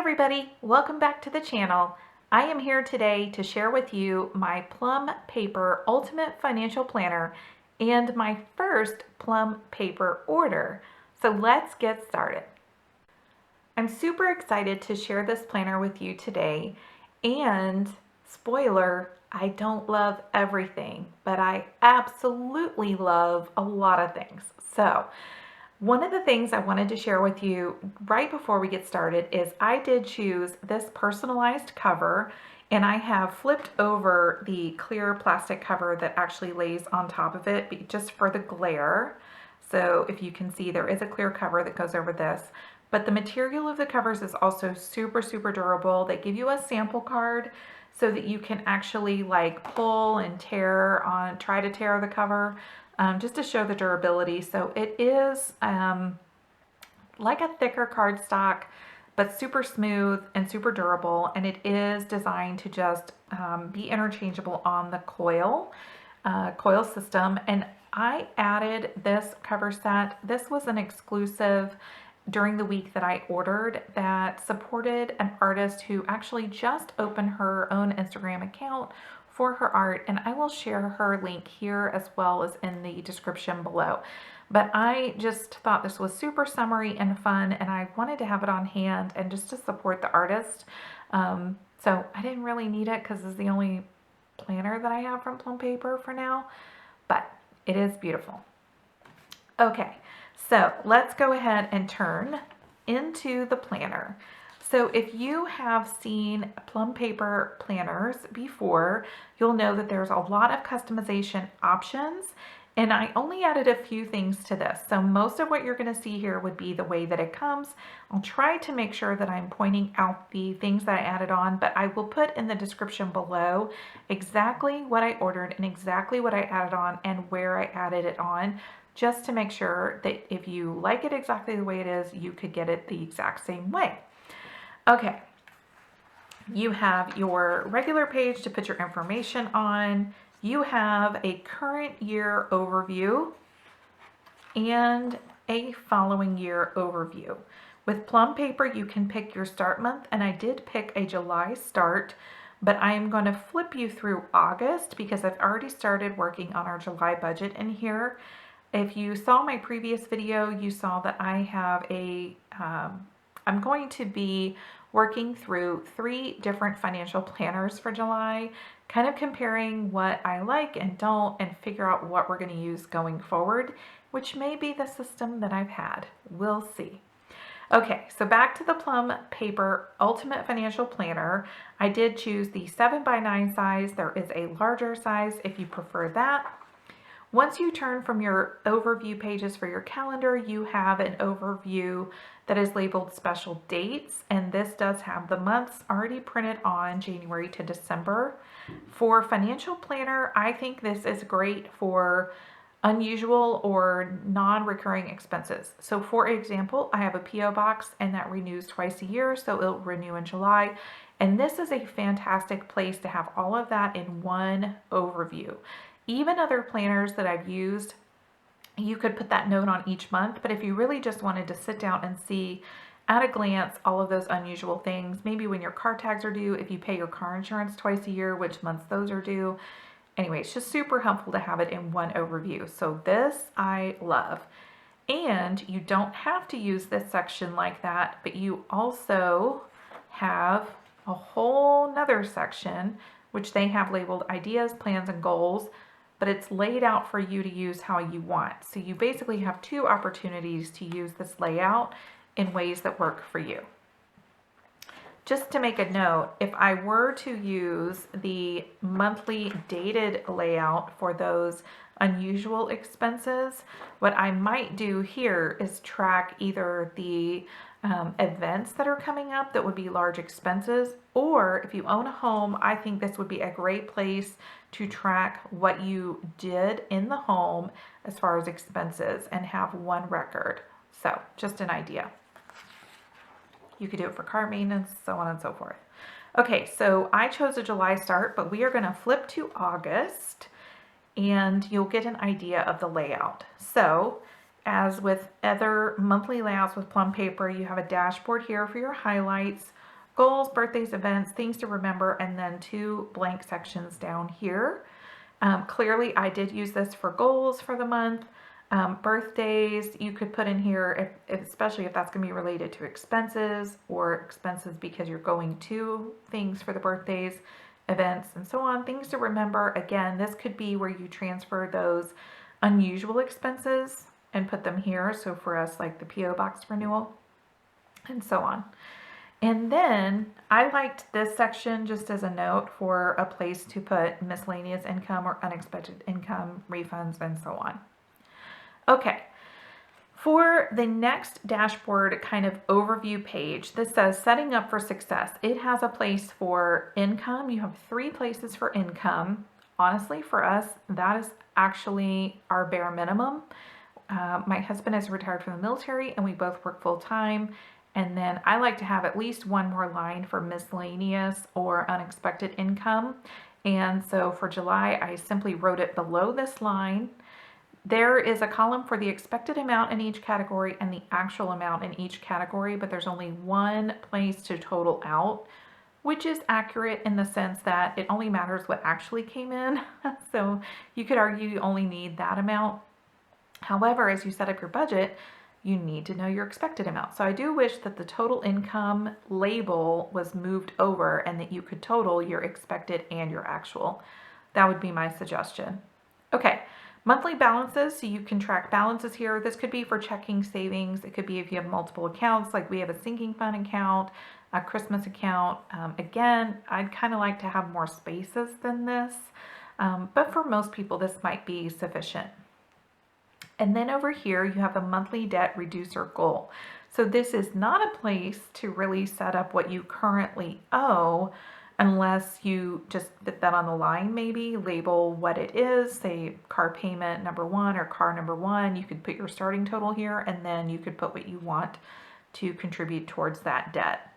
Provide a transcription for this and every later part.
everybody, welcome back to the channel. I am here today to share with you my Plum Paper Ultimate Financial Planner and my first Plum Paper order. So let's get started. I'm super excited to share this planner with you today, and spoiler, I don't love everything, but I absolutely love a lot of things. So one of the things I wanted to share with you right before we get started is I did choose this personalized cover, and I have flipped over the clear plastic cover that actually lays on top of it just for the glare. So if you can see, there is a clear cover that goes over this, but the material of the covers is also super durable. They give you a sample card so that you can actually like pull and try to tear the cover. Just to show the durability. So it is like a thicker cardstock, but super smooth and super durable, and it is designed to just be interchangeable on the coil system. And I added this cover set. This was an exclusive during the week that I ordered that supported an artist who actually just opened her own Instagram account for her art, and I will share her link here as well as in the description below. But I just thought this was super summery and fun, and I wanted to have it on hand and just to support the artist. So I didn't really need it because it's the only planner that I have from Plum Paper for now, but it is beautiful. Okay, so let's go ahead and turn into the planner. So if you have seen Plum Paper planners before, you'll know that there's a lot of customization options, and I only added a few things to this. So most of what you're going to see here would be the way that it comes. I'll try to make sure that I'm pointing out the things that I added on, but I will put in the description below exactly what I ordered and exactly what I added on and where I added it on, just to make sure that if you like it exactly the way it is, you could get it the exact same way. Okay, you have your regular page to put your information on. You have a current year overview and a following year overview. With Plum Paper, you can pick your start month, and I did pick a July start, but I am going to flip you through August because I've already started working on our July budget in here. If you saw my previous video, you saw that I have I'm going to be working through 3 different financial planners for July, kind of comparing what I like and don't, and figure out what we're going to use going forward, which may be the system that I've had. We'll see. Okay, so back to the Plum Paper Ultimate Financial Planner. I did choose the 7x9 size. There is a larger size if you prefer that. Once you turn from your overview pages for your calendar, you have an overview that is labeled special dates, and this does have the months already printed on January to December. For financial planner, I think this is great for unusual or non-recurring expenses. So for example, I have a PO box and that renews twice a year, so it'll renew in July. And this is a fantastic place to have all of that in one overview. Even other planners that I've used, you could put that note on each month, but if you really just wanted to sit down and see at a glance all of those unusual things, maybe when your car tags are due, if you pay your car insurance twice a year, which months those are due. Anyway, it's just super helpful to have it in one overview. So this I love. And you don't have to use this section like that, but you also have a whole nother section which they have labeled ideas, plans, and goals, but it's laid out for you to use how you want. So you basically have 2 opportunities to use this layout in ways that work for you. Just to make a note, if I were to use the monthly dated layout for those unusual expenses, what I might do here is track either the events that are coming up that would be large expenses, or if you own a home, I think this would be a great place to track what you did in the home as far as expenses and have one record. So just an idea. You could do it for car maintenance, so on and so forth. Okay, so I chose a July start, but we are going to flip to August and you'll get an idea of the layout. So as with other monthly layouts with Plum Paper, you have a dashboard here for your highlights, goals, birthdays, events, things to remember, and then 2 blank sections down here. Clearly, I did use this for goals for the month. Birthdays, you could put in here, especially if that's going to be related to expenses or expenses because you're going to things for the birthdays, events, and so on. Things to remember. Again, this could be where you transfer those unusual expenses and put them here. So for us, like the P.O. box renewal and so on. And then I liked this section just as a note for a place to put miscellaneous income or unexpected income, refunds, and so on. Okay, for the next dashboard kind of overview page, this says setting up for success. It has a place for income. You have 3 places for income. Honestly, for us, that is actually our bare minimum. My husband is retired from the military and we both work full time. And then I like to have at least one more line for miscellaneous or unexpected income. And so for July, I simply wrote it below this line. There is a column for the expected amount in each category and the actual amount in each category, but there's only one place to total out, which is accurate in the sense that it only matters what actually came in. So you could argue you only need that amount. However, as you set up your budget, you need to know your expected amount. So I do wish that the total income label was moved over and that you could total your expected and your actual. That would be my suggestion. Okay, monthly balances. So you can track balances here. This could be for checking, savings. It could be if you have multiple accounts, like we have a sinking fund account, a Christmas account. Again, I'd kind of like to have more spaces than this, but for most people, this might be sufficient. And then over here, you have a monthly debt reducer goal. So this is not a place to really set up what you currently owe unless you just fit that on the line, maybe label what it is, say car payment number 1 or car number 1. You could put your starting total here and then you could put what you want to contribute towards that debt.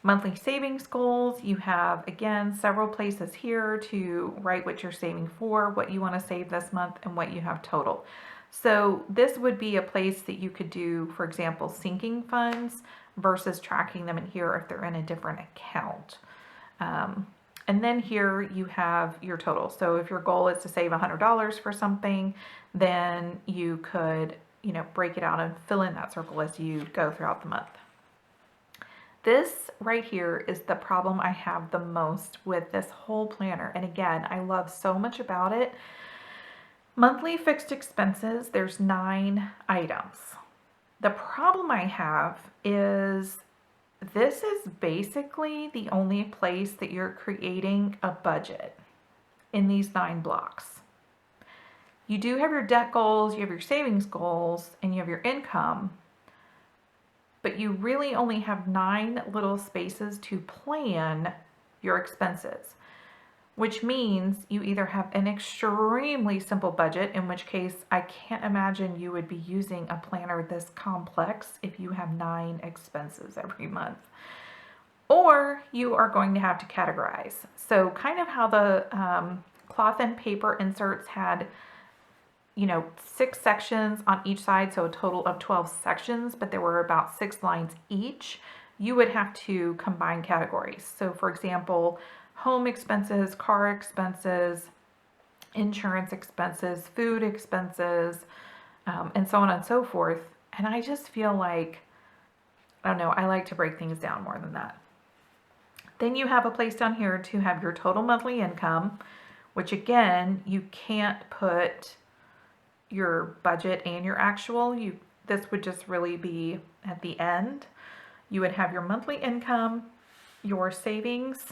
Monthly savings goals, you have, again, several places here to write what you're saving for, what you want to save this month, and what you have total. So this would be a place that you could do, for example, sinking funds versus tracking them in here if they're in a different account. And then here you have your total. So if your goal is to save $100 for something, then you could, break it out and fill in that circle as you go throughout the month. This right here is the problem I have the most with this whole planner. And again, I love so much about it. Monthly fixed expenses, there's 9 items. The problem I have is this is basically the only place that you're creating a budget in these 9 blocks. You do have your debt goals, you have your savings goals, and you have your income, but you really only have 9 little spaces to plan your expenses, which means you either have an extremely simple budget, in which case I can't imagine you would be using a planner this complex if you have 9 expenses every month, or you are going to have to categorize. So kind of how the cloth and paper inserts had 6 sections on each side, so a total of 12 sections, but there were about 6 lines each. You would have to combine categories. So for example, home expenses, car expenses, insurance expenses, food expenses, and so on and so forth. And I just feel like, I don't know, I like to break things down more than that. Then you have a place down here to have your total monthly income, which again, you can't put your budget and your actual. This would just really be at the end. You would have your monthly income, your savings,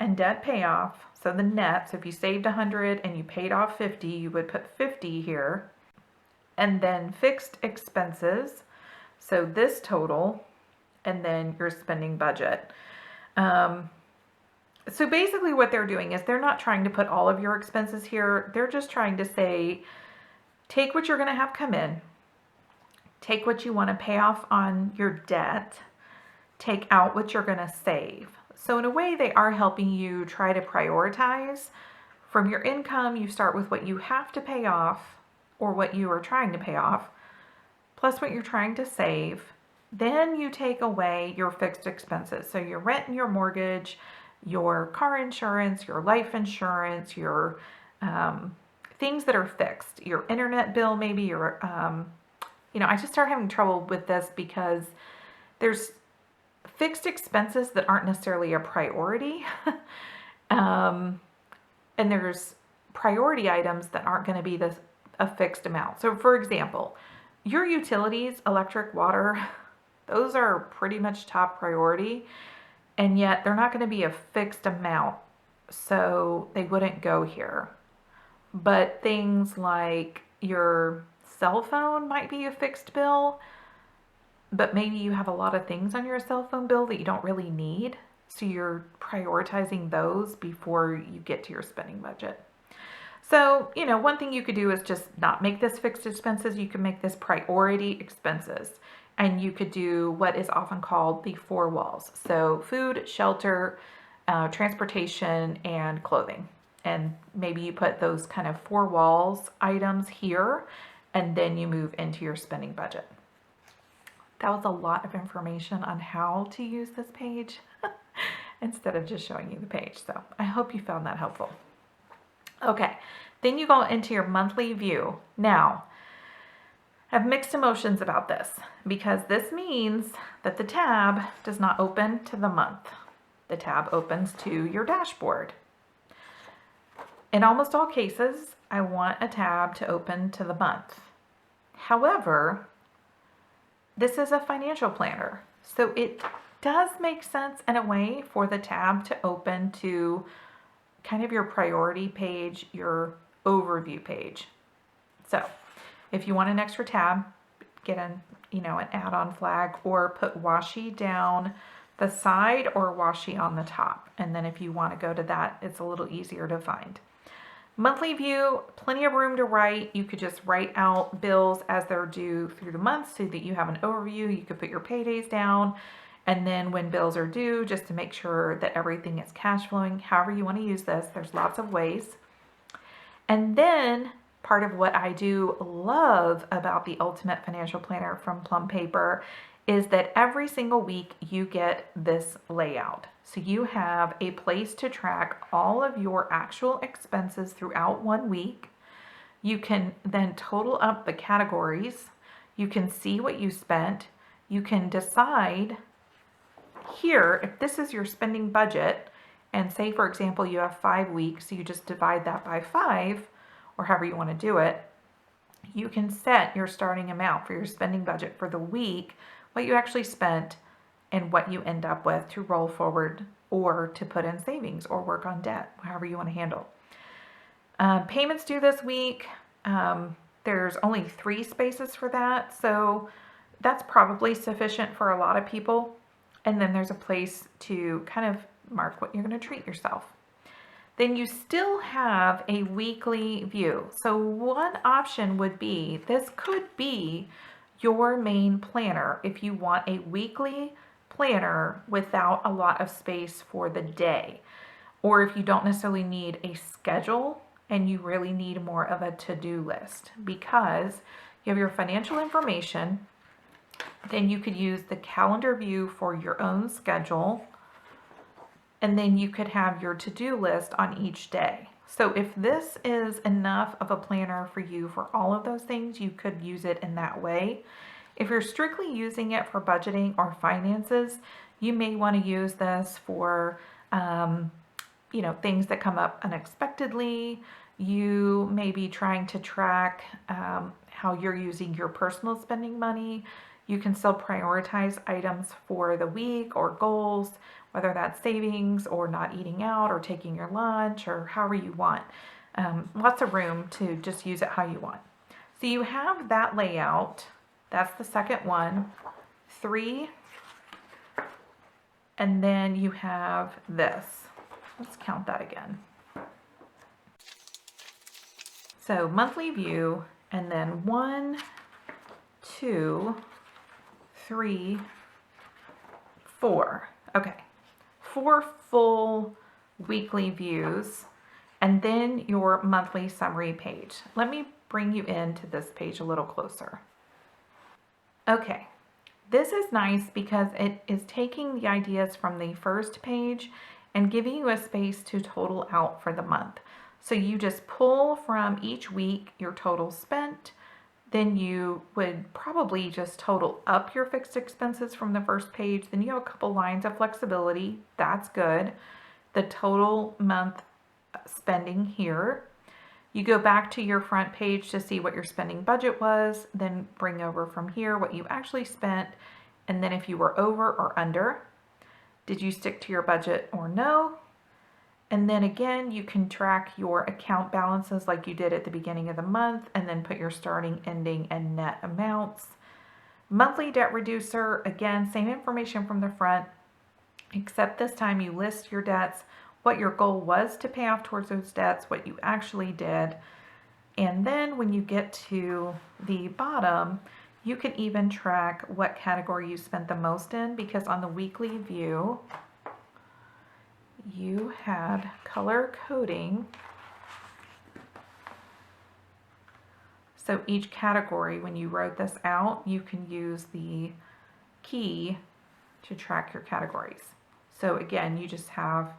and debt payoff. So the net, so if you saved 100 and you paid off 50, you would put 50 here. And then fixed expenses, so this total, and then your spending budget. So basically what they're doing is they're not trying to put all of your expenses here. They're just trying to say, take what you're going to have come in, take what you want to pay off on your debt, take out what you're going to save. So in a way, they are helping you try to prioritize. From your income, you start with what you have to pay off or what you are trying to pay off, plus what you're trying to save, Then you take away your fixed expenses. So your rent and your mortgage, your car insurance, your life insurance, your things that are fixed, your internet bill, maybe your, I just start having trouble with this because there's fixed expenses that aren't necessarily a priority. um, and there's priority items that aren't going to be a fixed amount. So for example, your utilities, electric, water, those are pretty much top priority, and yet they're not going to be a fixed amount, so they wouldn't go here. But things like your cell phone might be a fixed bill, but maybe you have a lot of things on your cell phone bill that you don't really need, so you're prioritizing those before you get to your spending budget. So, one thing you could do is just not make this fixed expenses. You can make this priority expenses. And you could do what is often called the four walls. So food, shelter, transportation, and clothing. And maybe you put those kind of four walls items here, and then you move into your spending budget. That was a lot of information on how to use this page instead of just showing you the page. So I hope you found that helpful. Okay, then you go into your monthly view. Now, I have mixed emotions about this because this means that the tab does not open to the month. The tab opens to your dashboard. In almost all cases, I want a tab to open to the month. However, this is a financial planner, so it does make sense in a way for the tab to open to kind of your priority page, your overview page. So if you want an extra tab, get an add-on flag, or put washi down the side or washi on the top. And then if you want to go to that, it's a little easier to find. Monthly view, plenty of room to write. You could just write out bills as they're due through the month so that you have an overview. You could put your paydays down. And then when bills are due, just to make sure that everything is cash flowing, however you want to use this, there's lots of ways. And then part of what I do love about the Ultimate Financial Planner from Plum Paper is that every single week you get this layout. So you have a place to track all of your actual expenses throughout 1 week. You can then total up the categories. You can see what you spent. You can decide here, if this is your spending budget, and say, for example, you have 5 weeks, so you just divide that by 5, or however you want to do it, you can set your starting amount for your spending budget for the week, what you actually spent, and what you end up with to roll forward or to put in savings or work on debt, however you want to handle. Payments due this week, there's only 3 spaces for that, so that's probably sufficient for a lot of people. And then there's a place to kind of mark what you're going to treat yourself. Then you still have a weekly view. So one option would be, this could be your main planner if you want a weekly planner without a lot of space for the day. Or if you don't necessarily need a schedule and you really need more of a to-do list, because you have your financial information. Then you could use the calendar view for your own schedule, and then you could have your to-do list on each day. So if this is enough of a planner for you for all of those things, you could use it in that way. If you're strictly using it for budgeting or finances, you may want to use this for things that come up unexpectedly. You may be trying to track how you're using your personal spending money. You can still prioritize items for the week or goals, whether that's savings or not eating out or taking your lunch or however you want. Lots of room to just use it how you want. So you have that layout. That's the second one. 3. And then you have this. Let's count that again. So monthly view, and then 1, 2, 3, 4. Okay, 4 full weekly views, and then your monthly summary page. Let me bring you into this page a little closer. Okay, This is nice because it is taking the ideas from the first page and giving you a space to total out for the month. So you just pull from each week your total spent, then you would probably just total up your fixed expenses from the first page. Then you have a couple lines of flexibility. That's good. The total month spending here. You go back to your front page to see what your spending budget was, then bring over from here what you actually spent, and then if you were over or under. Did you stick to your budget or no? And then again, you can track your account balances like you did at the beginning of the month, and then put your starting, ending, and net amounts. Monthly debt reducer, again, same information from the front, except this time you list your debts, what your goal was to pay off towards those debts, what you actually did. And then when you get to the bottom, you can even track what category you spent the most in, because on the weekly view, you had color coding. So each category, when you wrote this out, you can use the key to track your categories. So again, you just have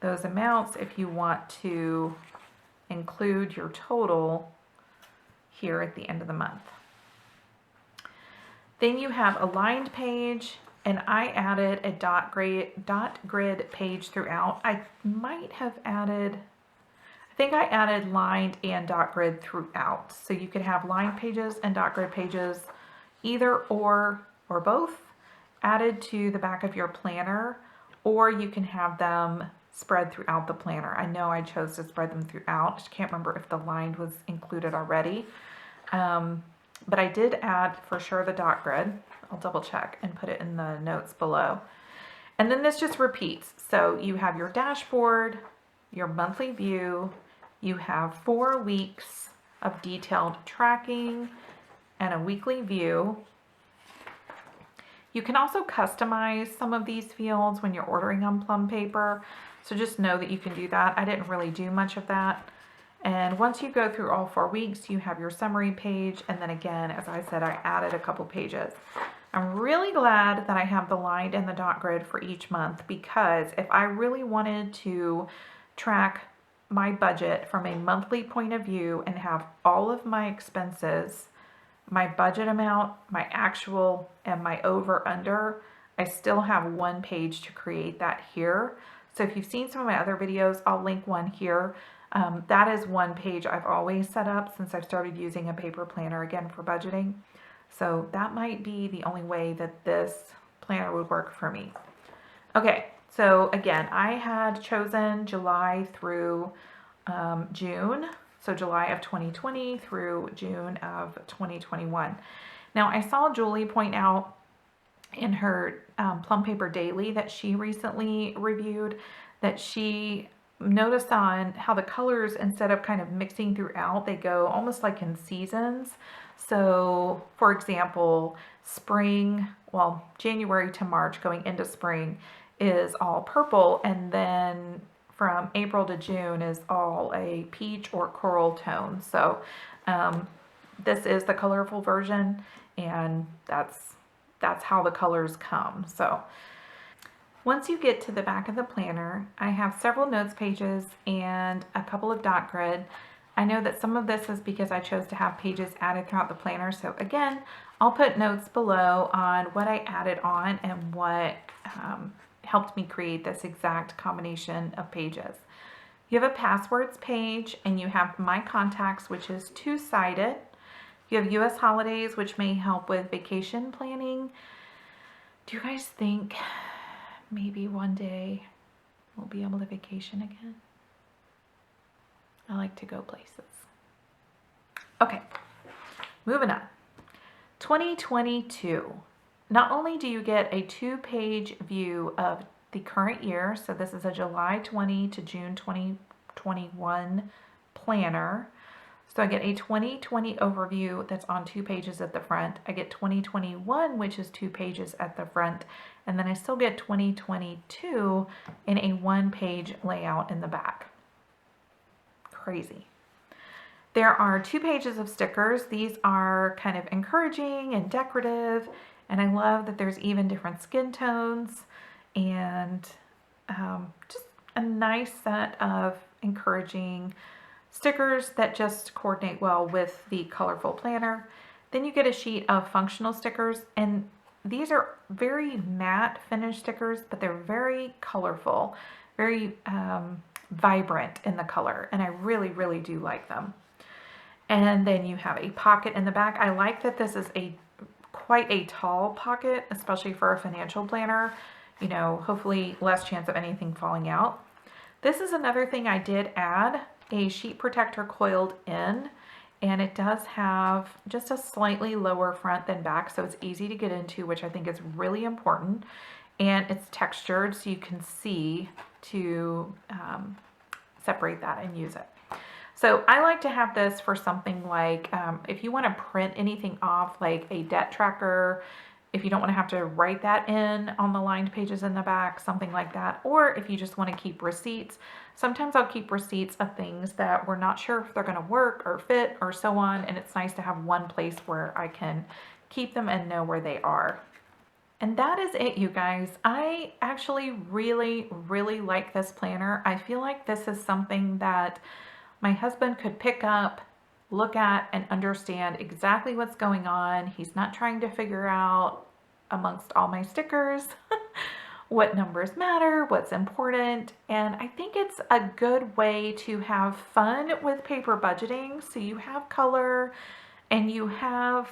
those amounts if you want to include your total here at the end of the month. Then you have a lined page, and I added a dot grid page throughout. I think I added lined and dot grid throughout. So you could have lined pages and dot grid pages, either or both, added to the back of your planner, or you can have them spread throughout the planner. I know I chose to spread them throughout. I can't remember if the lined was included already. But I did add for sure the dot grid. I'll double check and put it in the notes below. And then this just repeats. So you have your dashboard, your monthly view, you have 4 weeks of detailed tracking, and a weekly view. You can also customize some of these fields when you're ordering on Plum Paper. So just know that you can do that. I didn't really do much of that. And once you go through all 4 weeks, you have your summary page. And then again, as I said, I added a couple pages. I'm really glad that I have the lined and the dot grid for each month, because if I really wanted to track my budget from a monthly point of view and have all of my expenses, my budget amount, my actual, and my over under, I still have one page to create that here. So if you've seen some of my other videos, I'll link one here. That is one page I've always set up since I've started using a paper planner again for budgeting. So that might be the only way that this planner would work for me. Okay, so again, I had chosen July through June. So July of 2020 through June of 2021. Now I saw Julie point out in her Plum Paper Daily that she recently reviewed that she noticed on how the colors, instead of kind of mixing throughout, they go almost like in seasons. So for example, spring, well, January to March going into spring is all purple, and then from April to June is all a peach or coral tone. So this is the colorful version, and that's how the colors come. So once you get to the back of the planner, I have several notes pages and a couple of dot grid. I know that some of this is because I chose to have pages added throughout the planner. So again, I'll put notes below on what I added on and what helped me create this exact combination of pages. You have a passwords page, and you have my contacts, which is 2-sided. You have US holidays, which may help with vacation planning. Do you guys think maybe one day we'll be able to vacation again? I like to go places. Okay, moving on. 2022. Not only do you get a 2-page view of the current year, so this is a July 20 to June 2021 planner. So I get a 2020 overview that's on 2 pages at the front. I get 2021, which is 2 pages at the front. And then I still get 2022 in a 1-page layout in the back. Crazy. There are 2 pages of stickers. These are kind of encouraging and decorative, And I love that there's even different skin tones and just a nice set of encouraging stickers that just coordinate well with the colorful planner. Then you get a sheet of functional stickers, and these are very matte finish stickers, but they're very colorful, very vibrant in the color, and I really, really do like them. And then you have a pocket in the back. I like that this is quite a tall pocket, especially for a financial planner. You know, hopefully less chance of anything falling out. This is another thing I did add, a sheet protector coiled in, and it does have just a slightly lower front than back, so it's easy to get into, which I think is really important. And it's textured, so you can see to separate that and use it. So I like to have this for something like if you want to print anything off, like a debt tracker, if you don't want to have to write that in on the lined pages in the back, something like that. Or if you just want to keep receipts. Sometimes I'll keep receipts of things that we're not sure if they're going to work or fit or so on. And it's nice to have one place where I can keep them and know where they are. And that is it, you guys. I actually really, really like this planner. I feel like this is something that my husband could pick up, look at, and understand exactly what's going on. He's not trying to figure out amongst all my stickers what numbers matter, what's important. And I think it's a good way to have fun with paper budgeting. So you have color and you have,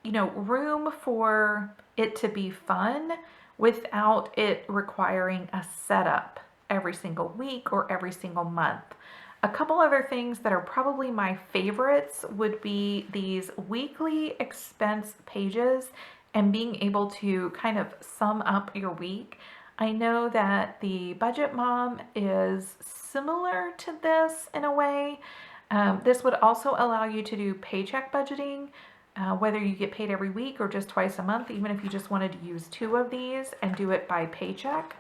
you know, room for it to be fun without it requiring a setup every single week or every single month. A couple other things that are probably my favorites would be these weekly expense pages and being able to kind of sum up your week. I know that the Budget Mom is similar to this in a way. This would also allow you to do paycheck budgeting, whether you get paid every week or just twice a month, even if you just wanted to use 2 of these and do it by paycheck.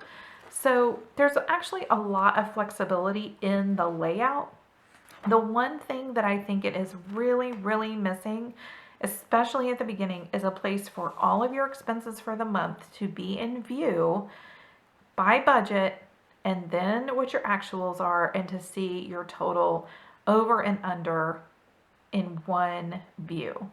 So there's actually a lot of flexibility in the layout. The one thing that I think it is really, really missing, especially at the beginning, is a place for all of your expenses for the month to be in view by budget, and then what your actuals are, and to see your total over and under in one view.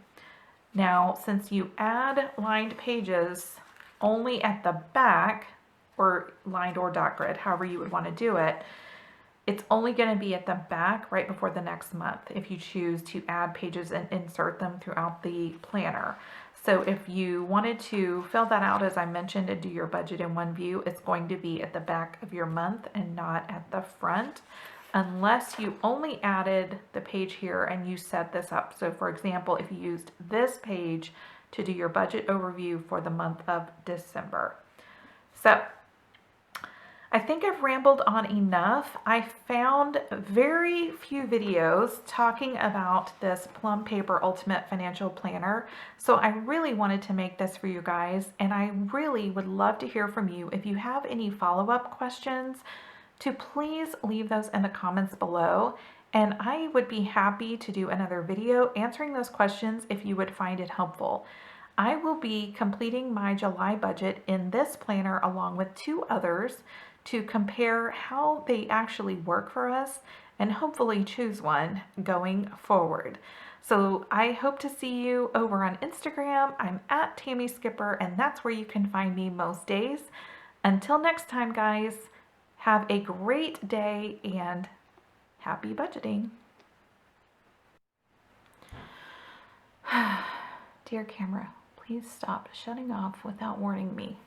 Now, since you add lined pages only at the back, or lined or dot grid, however you would want to do it, it's only going to be at the back right before the next month if you choose to add pages and insert them throughout the planner. So if you wanted to fill that out, as I mentioned, and do your budget in one view, it's going to be at the back of your month and not at the front, unless you only added the page here and you set this up. So for example, if you used this page to do your budget overview for the month of December. So I think I've rambled on enough. I found very few videos talking about this Plum Paper Ultimate Financial Planner, so I really wanted to make this for you guys, and I really would love to hear from you. If you have any follow-up questions, to please leave those in the comments below, and I would be happy to do another video answering those questions if you would find it helpful. I will be completing my July budget in this planner along with 2 others to compare how they actually work for us and hopefully choose one going forward. So I hope to see you over on Instagram. I'm at Tammy Skipper, and that's where you can find me most days. Until next time, guys, have a great day and happy budgeting. Dear camera, please stop shutting off without warning me.